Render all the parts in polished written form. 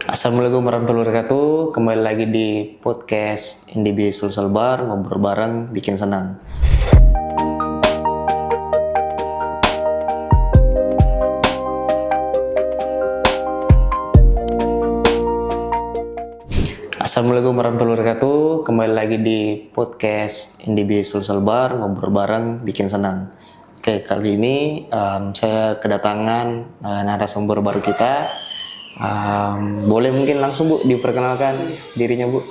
Assalamualaikum warahmatullahi wabarakatuh. Kembali lagi di podcast NDB Sulsel Bar, ngobrol bareng bikin senang. Assalamualaikum warahmatullahi wabarakatuh. Kembali lagi di podcast NDB Sulsel Bar, ngobrol bareng bikin senang. Oke, kali ini saya kedatangan narasumber baru kita. Boleh mungkin langsung Bu diperkenalkan dirinya Bu.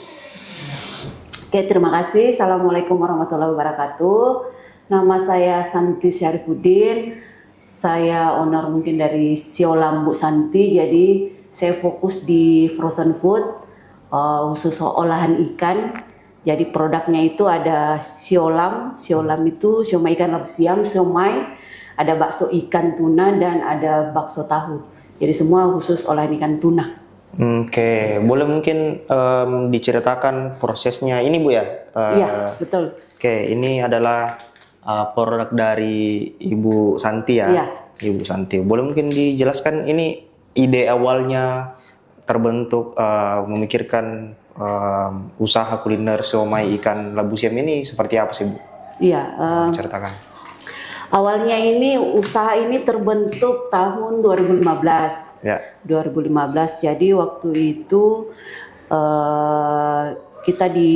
Oke, terima kasih. Assalamualaikum warahmatullahi wabarakatuh. Nama saya Santi Syarifuddin. Saya owner mungkin dari Siolam Bu Santi. Jadi saya fokus di frozen food, khusus olahan ikan. Jadi produknya itu ada siolam. Siolam itu siomay ikan labu siam, siomay, ada bakso ikan tuna dan ada bakso tahu. Jadi semua khusus olahan ikan tuna. Oke, boleh mungkin diceritakan prosesnya ini Bu ya? Iya, betul. Oke, ini adalah produk dari Ibu Santi ya? Iya. Ibu Santi. Boleh mungkin dijelaskan ini ide awalnya terbentuk memikirkan usaha kuliner siomay ikan labu siam ini seperti apa sih Bu? Iya. Ceritakan. Awalnya ini usaha ini terbentuk tahun 2015. Ya. 2015. Jadi waktu itu kita di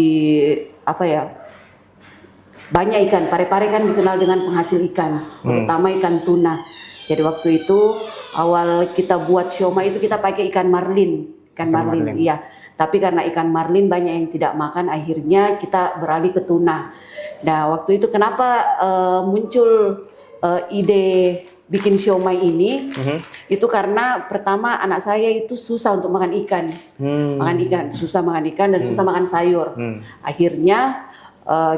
banyak ikan. Pare-pare kan dikenal dengan penghasil ikan, terutama ikan tuna. Jadi waktu itu awal kita buat siomay itu kita pakai ikan marlin. Ikan marlin, iya. Tapi karena ikan marlin banyak yang tidak makan, akhirnya kita beralih ke tuna. Nah, waktu itu kenapa muncul ide bikin siomay ini? Itu karena pertama anak saya itu susah untuk makan ikan. Susah makan ikan dan susah makan sayur. Akhirnya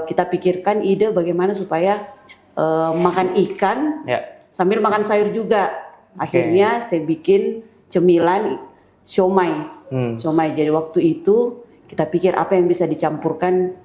kita pikirkan ide bagaimana supaya makan ikan sambil makan sayur juga. Akhirnya saya bikin cemilan siomay. Jadi waktu itu kita pikir apa yang bisa dicampurkan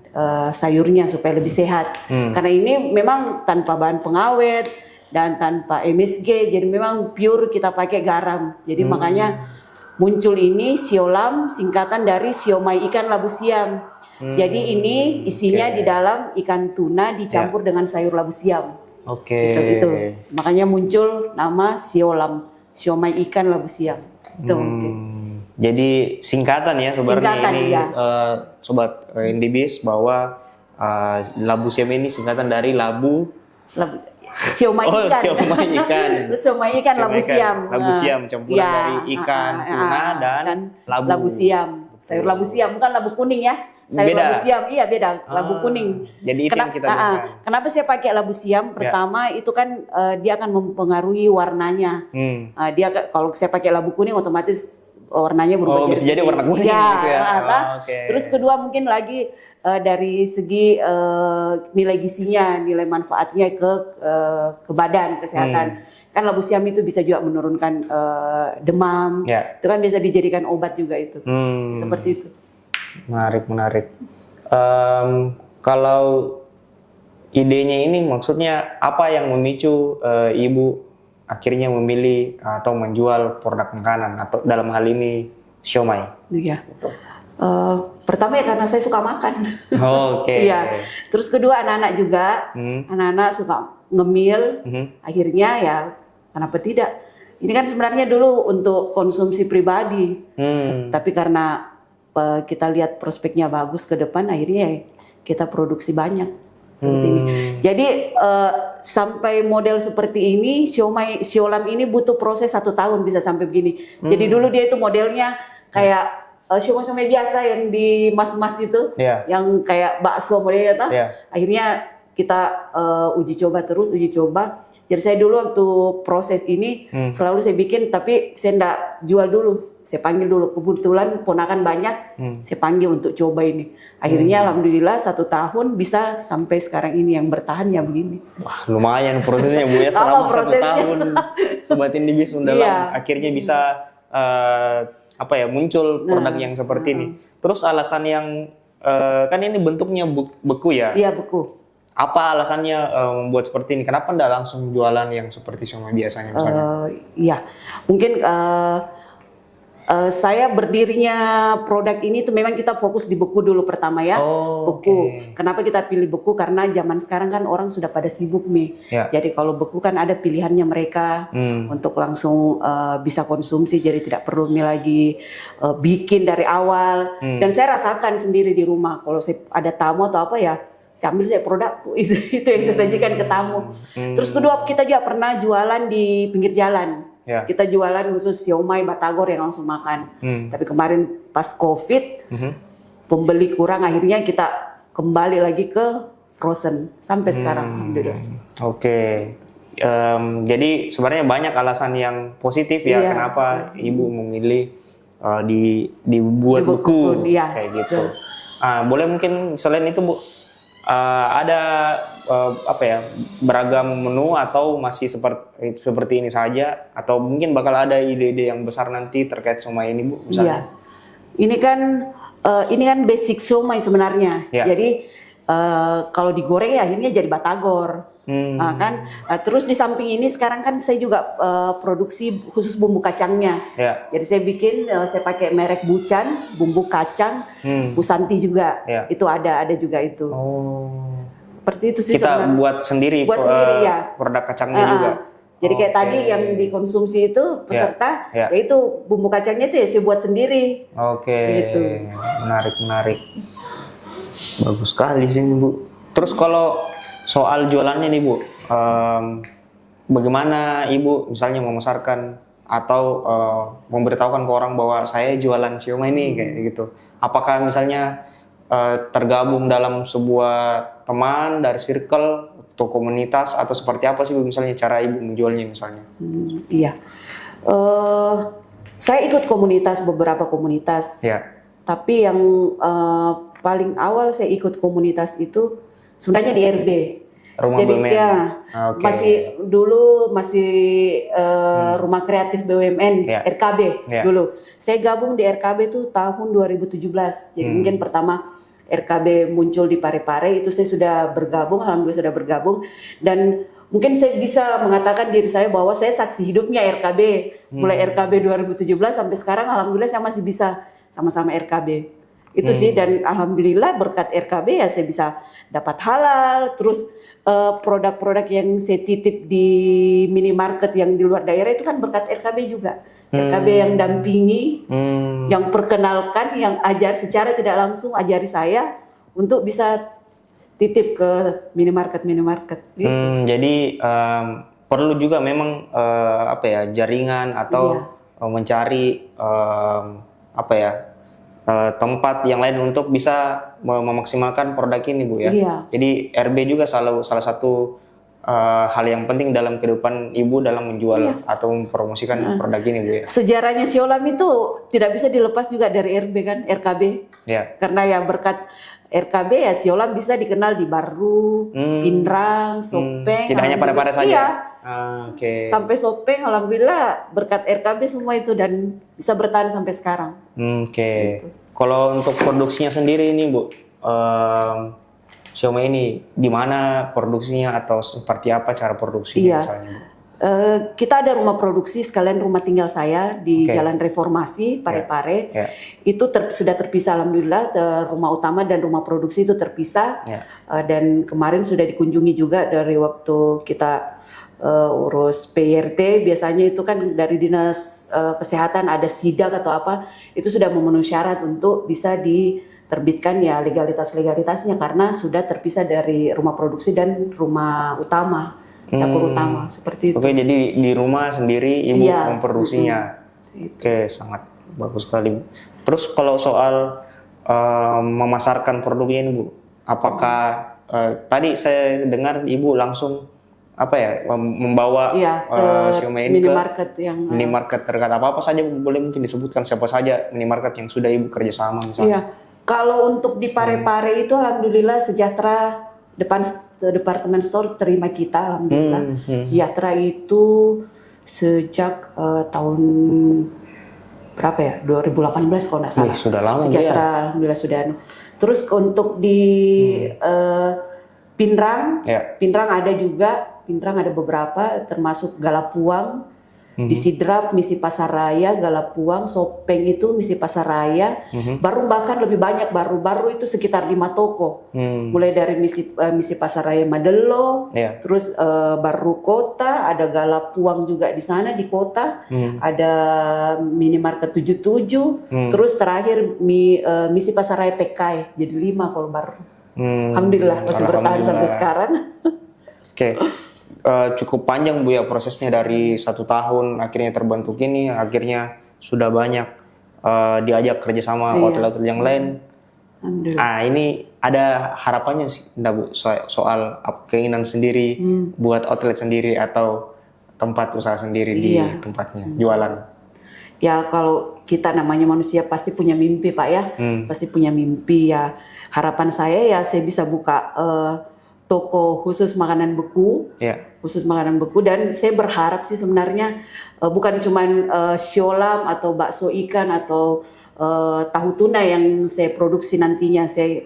sayurnya supaya lebih sehat. Karena ini memang tanpa bahan pengawet dan tanpa MSG, jadi memang pure kita pakai garam. Jadi makanya muncul ini siolam, singkatan dari siomay ikan labu siam. Jadi ini isinya di dalam ikan tuna dicampur dengan sayur labu siam. Gitu. Makanya muncul nama siolam, siomay ikan labu siam. Jadi singkatan ya sebenarnya ini ya. Sobat Indibis bahwa labu siam ini singkatan dari siomay ikan. Siomay ikan. Siomay ikan labu siam. Labu siam campuran dari ikan tuna dan labu siam. Sayur labu siam bukan labu kuning ya. Sayur beda. Labu siam, iya beda. Labu kuning. Jadi itu yang kita gunakan. Kenapa saya pakai labu siam? Pertama itu kan dia akan mempengaruhi warnanya. Dia kalau saya pakai labu kuning otomatis warnanya berubah. Bisa jadi warna kuning gitu ya. Terus kedua mungkin lagi dari segi nilai gizinya, nilai manfaatnya ke badan, kesehatan. Kan labu siam itu bisa juga menurunkan demam. Itu kan bisa dijadikan obat juga itu. Seperti itu. Menarik. Kalau idenya ini maksudnya apa yang memicu Ibu akhirnya memilih atau menjual produk makanan atau dalam hal ini siomay? Iya. Pertama ya karena saya suka makan. Iya. Terus kedua anak-anak juga, anak-anak suka ngemil. Akhirnya ya kenapa tidak? Ini kan sebenarnya dulu untuk konsumsi pribadi. Tapi karena kita lihat prospeknya bagus ke depan, akhirnya kita produksi banyak seperti ini. Jadi sampai model seperti ini, siolam ini butuh proses 1 tahun bisa sampai begini. Jadi dulu dia itu modelnya kayak siomay biasa yang di mas-mas itu, yang kayak bakso modelnya Akhirnya kita uji coba. Jadi saya dulu waktu proses ini selalu saya bikin, tapi saya enggak jual dulu, saya panggil dulu. Kebetulan ponakan banyak, saya panggil untuk coba ini. Akhirnya alhamdulillah 1 tahun bisa sampai sekarang ini yang bertahan ya begini. Wah lumayan prosesnya Bu ya, selama 1 tahun Sobat Indibis dalam akhirnya bisa muncul produk yang seperti ini. Terus alasan yang kan ini bentuknya beku ya? Iya beku. Apa alasannya membuat seperti ini? Kenapa enggak langsung jualan yang seperti siomay biasanya misalnya? Iya, mungkin Saya berdirinya produk ini tuh memang kita fokus di beku dulu pertama ya. Oh, Beku. oke. Kenapa kita pilih beku? Karena zaman sekarang kan orang sudah pada sibuk nih. Ya. Jadi kalau beku kan ada pilihannya mereka untuk langsung bisa konsumsi. Jadi tidak perlu lagi bikin dari awal. Dan saya rasakan sendiri di rumah. Kalau saya ada tamu atau apa ya, saya ambil saya produkku itu yang saya sajikan ke tamu. Terus kedua kita juga pernah jualan di pinggir jalan. Ya. Kita jualan khusus siomay batagor yang langsung makan. Tapi kemarin pas COVID, pembeli kurang, akhirnya kita kembali lagi ke frozen sampai sekarang. Alhamdulillah. Oke. Jadi sebenarnya banyak alasan yang positif ya Iya. kenapa ibu memilih dibuat Dibuat buku buku, iya. kayak gitu. Boleh mungkin selain itu Bu, ada apa ya, beragam menu atau masih seperti ini saja, atau mungkin bakal ada ide-ide yang besar nanti terkait siomay ini Bu misalnya? Iya. Ini kan basic siomay sebenarnya. Ya. Jadi kalau digoreng ya akhirnya jadi batagor. Terus di samping ini sekarang kan saya juga produksi khusus bumbu kacangnya. Ya. Jadi saya bikin, saya pakai merek Bucan, bumbu kacang, Busanti juga. Ya. Itu ada juga itu. Oh. Seperti itu sih Kita sebenarnya. buat sendiri, Buat sendiri, ya. produk kacangnya juga. Jadi kayak Oke. tadi yang dikonsumsi itu peserta, Ya. yaitu bumbu kacangnya itu ya saya buat sendiri. Oke, Gitu. menarik. Bagus sekali sih Bu. Terus kalau soal jualannya nih Bu, bagaimana Ibu misalnya memasarkan atau memberitahukan ke orang bahwa saya jualan siomay ini kayak gitu? Apakah misalnya tergabung dalam sebuah teman dari circle atau komunitas, atau seperti apa sih Bu misalnya cara Ibu menjualnya misalnya? Iya. Saya ikut beberapa komunitas. Ya. Tapi yang paling awal saya ikut komunitas itu sebenarnya di RB. Rumah Jadi BUMN. ya Oke. masih Rumah Kreatif BUMN, Ya. RKB Ya. dulu. Saya gabung di RKB itu tahun 2017. Jadi mungkin pertama RKB muncul di Parepare, itu saya sudah bergabung, alhamdulillah sudah bergabung, dan mungkin saya bisa mengatakan diri saya bahwa saya saksi hidupnya RKB. Mulai RKB 2017 sampai sekarang alhamdulillah saya masih bisa sama-sama RKB. Itu sih, dan alhamdulillah berkat RKB ya saya bisa dapat halal, terus produk-produk yang saya titip di minimarket yang di luar daerah itu kan berkat RKB juga. RKB yang dampingi, yang perkenalkan, yang ajar secara tidak langsung ajari saya untuk bisa titip ke minimarket gitu. Jadi perlu juga memang apa ya, jaringan atau mencari apa ya, tempat yang lain untuk bisa memaksimalkan produk ini Bu ya. Iya. Jadi RB juga salah satu hal yang penting dalam kehidupan Ibu dalam menjual atau mempromosikan produk ini Bu ya. Sejarahnya Siolam itu tidak bisa dilepas juga dari RB kan, RKB. Ya. Karena ya berkat RKB ya Siolam bisa dikenal di Baru, Pinrang, Sopeng. Tidak hanya pada saja. Iya. Oke. Sampai Sopeng, alhamdulillah berkat RKB semua itu, dan bisa bertahan sampai sekarang. Oke. Kalau untuk produksinya sendiri ini Bu, siomay ini di mana produksinya atau seperti apa cara produksinya Iya. misalnya Bu? Kita ada rumah produksi sekalian rumah tinggal saya di Oke. Jalan Reformasi Parepare. Ya. Itu sudah terpisah alhamdulillah, rumah utama dan rumah produksi itu terpisah. Ya. Dan kemarin sudah dikunjungi juga dari waktu kita urus PRT, biasanya itu kan dari dinas kesehatan ada sidak atau apa, itu sudah memenuhi syarat untuk bisa diterbitkan ya legalitasnya, karena sudah terpisah dari rumah produksi dan rumah utama. Dapur utama seperti itu. Oke, jadi di rumah sendiri Ibu Iya. memproduksinya. Oke, sangat bagus sekali Bu. Terus kalau soal memasarkan produknya ini Bu, apakah tadi saya dengar Ibu langsung apa ya, membawa ke siomay ini minimarket ke yang minimarket terdekat, apa saja Bu? Boleh mungkin disebutkan siapa saja minimarket yang sudah Ibu kerjasama misalnya? Iya. Kalau untuk di Parepare itu alhamdulillah Sejahtera departemen store terima kita alhamdulillah. Sejahtera itu sejak tahun berapa ya? 2018 kalau nggak salah. Sudah lama Sejahtera alhamdulillah sudah. Terus untuk di Pinrang, Ya. Pinrang ada juga, Pinrang ada beberapa termasuk Galapuang. Di Sidrap, Misi Pasaraya, Galapuang, Sopeng itu Misi Pasaraya. Baru bahkan lebih banyak, baru itu sekitar 5 toko. Mulai dari Misi Pasaraya Madelo, terus baru kota, ada Galapuang juga di sana di kota, ada minimarket 77, terus terakhir Misi Pasaraya PKI, jadi 5 kalau baru. Alhamdulillah masih bertahan sampai sekarang. Oke. Cukup panjang Bu ya prosesnya dari 1 tahun akhirnya terbentuk ini, akhirnya sudah banyak diajak kerjasama outlet yang lain. Ini ada harapannya sih Bu soal keinginan sendiri buat outlet sendiri atau tempat usaha sendiri di tempatnya jualan. Ya kalau kita namanya manusia pasti punya mimpi Pak ya, pasti punya mimpi ya. Harapan saya ya saya bisa buka toko khusus makanan beku, khusus makanan beku, dan saya berharap sih sebenarnya bukan cuman siolam atau bakso ikan atau tahu tuna yang saya produksi nantinya. Saya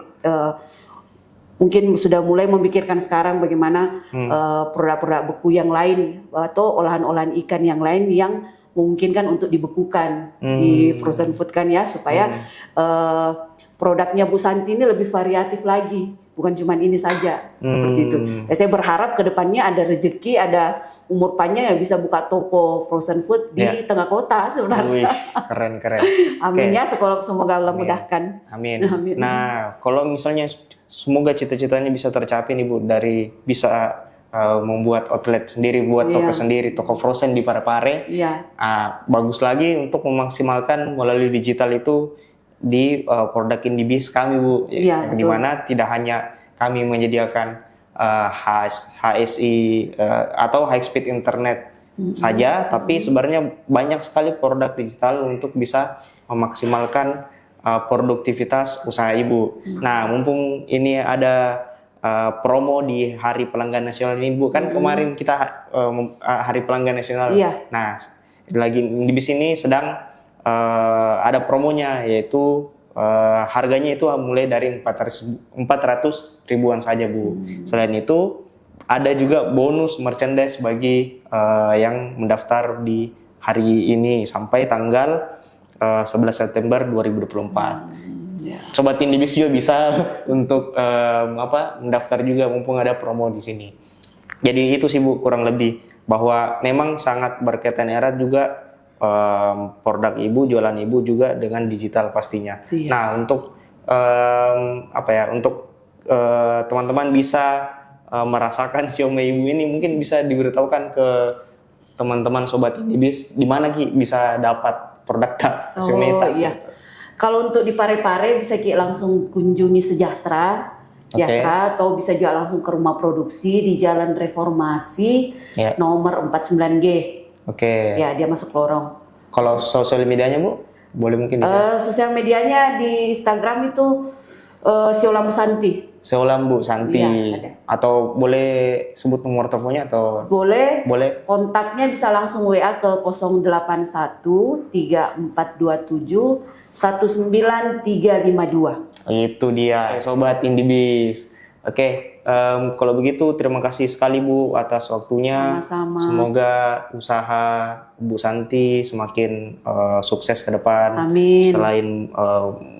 mungkin sudah mulai memikirkan sekarang bagaimana produk-produk beku yang lain atau olahan-olahan ikan yang lain yang memungkinkan untuk dibekukan di frozen food kan ya, supaya produknya Bu Santi ini lebih variatif lagi, bukan cuma ini saja seperti itu. Ya, saya berharap kedepannya ada rezeki, ada umur panjang yang bisa buka toko frozen food di tengah kota sebenarnya. Wih, keren. Amin ya, semoga Allah mudahkan. Amin. Nah, kalau misalnya semoga cita-citanya bisa tercapai nih Bu, dari bisa membuat outlet sendiri, buat toko sendiri, toko frozen di Parepare. Bagus lagi untuk memaksimalkan melalui digital itu di produk Indibis kami Bu, yang dimana tidak hanya kami menyediakan HSI atau high speed internet saja, tapi sebenarnya banyak sekali produk digital untuk bisa memaksimalkan produktivitas usaha Ibu. Nah, mumpung ini ada promo di Hari Pelanggan Nasional ini Bu, kan kemarin kita Hari Pelanggan Nasional. Nah, lagi Indibis ini sedang ada promonya, yaitu harganya itu mulai dari 400 ribuan saja Bu. Selain itu ada juga bonus merchandise bagi yang mendaftar di hari ini sampai tanggal 11 September 2024. Sobat Indibis juga bisa untuk mendaftar juga mumpung ada promo di sini. Jadi itu sih Bu kurang lebih, bahwa memang sangat berkaitan erat juga produk Ibu, jualan Ibu juga dengan digital pastinya. Nah, untuk untuk teman-teman bisa merasakan siomay Ibu ini, mungkin bisa diberitahukan ke teman-teman Sobat Indibis di mana Ki bisa dapat produk siomay tak? Kalau untuk di Parepare bisa Ki langsung kunjungi Sejahtera, atau bisa juga langsung ke rumah produksi di Jalan Reformasi nomor 49G. Ya, dia masuk lorong. Kalau sosial medianya Bu, boleh mungkin bisa? Sosial medianya di Instagram itu Siolam Bu Santi. Siolam Bu Santi. Atau boleh sebut nomor teleponnya atau? Boleh. Kontaknya bisa langsung WA ke 081 3427 19352. Itu dia, Sobat Indibis. Kalau begitu terima kasih sekali Bu atas waktunya. Sama-sama. Semoga usaha Bu Santi semakin sukses ke depan. Amin. Selain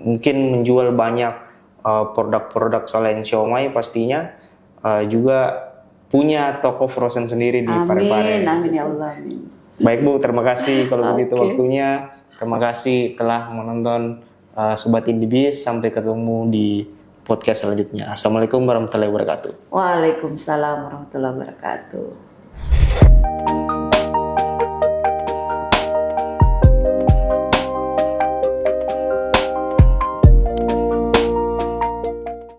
mungkin menjual banyak produk-produk selain siomay, pastinya juga punya toko frozen sendiri di Parepare. Amin ya Allah. Amin. Baik Bu, terima kasih kalau begitu waktunya. Terima kasih telah menonton Sobat Indibis. Sampai ketemu di podcast selanjutnya. Assalamualaikum warahmatullahi wabarakatuh. Waalaikumsalam warahmatullahi wabarakatuh.